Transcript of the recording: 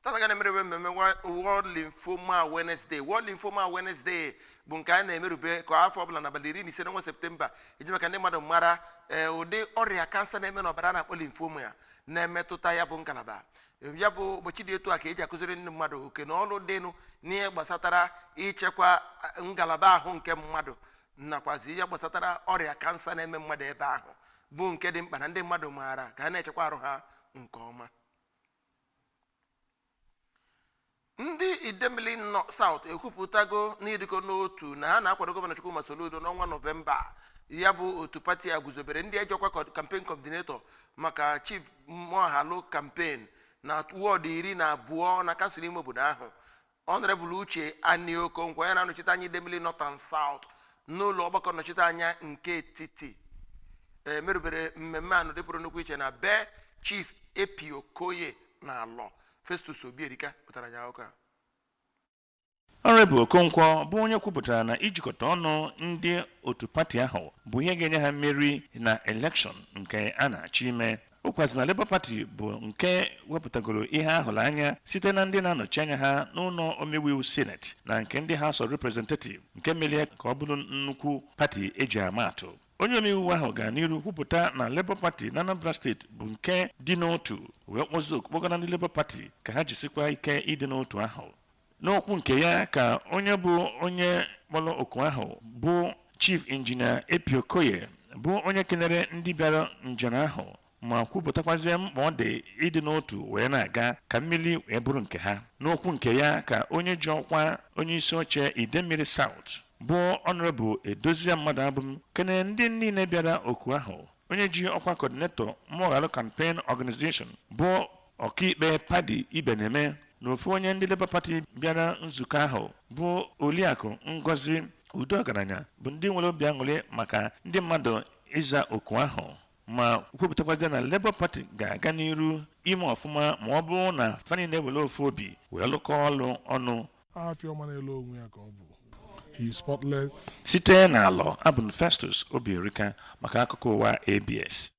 tata ga na-emerebe mmemme World Lymphoma Wednesday. World Lymphoma Wednesday bụ nke a na-emerube ka afọ ọbụla n'abalị 15 n'ọnwa Septemba iji maka ndị mmadụ mara ụdị ọrịa kansa na-eme n'ọbara na-akpọ lymphoma na-emetụta ya bụ ngalaba. Ya bụ ụbọchị dị etu a ka eji akụziri ndị mmadụ oke na ọrụ dịnụ n'ihe gbasatara ichekwa ngalaba ahụ nke mmadụ nakwazi ihe gbasatara ọrịa kansa na-eme mmadụ ebe ahụ bụ nke dị mkpa na ndị mmadụ maara ka ha na-echekwa arụ ha nke ọma. Ndị Idemili South ekwupụtago n'ịdịkọ n'otu na ha na-akwado gọvanọ Chukwuma Soludo n'ọnwa Nọvemba. Ya bụ otu pati a guzobere ndị ejekwa campaign coordinator maka Chief Mohalo campaign na ward 12 na kansụl ime obodo ahụ. Honorable Uche Anioko ya na-anọchite anya Idemili North and South n'ụlọ ọgbakọ nnọchite anya nke etiti merubere mmemme anụ dịpụrụ nnukwu iche na be Chief Epi Okoye na Alọ. Festus Obierika pụtara ya ụka. Honorable Okonkwo bụ onye kwupụtara na ijikọta ọnụ ndị otu pati ahụ bụ ihe ga-enye ha mmeri na elekshọn nke a na-achọ ime. O kwaziri na Labour Party bụ nke wepụtagoro ihe ahụrụ anya site na ndị na-anọchi anya ha n'ụlọ omeiwu Senate na nke ndị House of Representatives nke merie ka ọ bụrụ nnukwu pati eji ama atụ. Onye omeiwu ahụ ga n'iru kwupụta na Labour Party na Anambra State bụ nke dị n'otu wee kpọgana ndị Labour Party ka ha jisikwa ike ịdị n'otu ahụ. N'okwu nke ya ka onye bụ onye kpọrọ oku ahụ bụ Chief Engineer Epi Okoye bụ onye kelere ndị bịara njem ahụ ma kwupụtakwazie mkpa ọ dị ịdị n'otu wee na-aga ka mmiri wee bụrụ nke ha. N'okwu nke ya ka onye ji ọkwa onye isi oche Idemili South bụ Honorable Edozia Mmadụ Abum kene ndị niile bịara oku ahụ. Onye ji ọkwa coordinator Mohalo Campaign Organization bụ ọkaikpe Paddy Ibeneme na ofu onye ndị Labour Party bịara nzukọ ahụ bụ Oliakụ Ngozi Udogaranya bụ ndị nwere obi aṅụrị maka ndị mmadụ ịza oku ahụ ma kwupụtakwazie na Labour Party ga-aga n'iru ime ọfụma ma ọ bụrụ na fani na-ewere ofu obi wee lụkọ ọlụ ọnụ. Afiọma na-elu onwe ya ka ọ bụ spotless. Site n'Alọ, abụ Festus Obierika maka akụkọ ụwa ABS.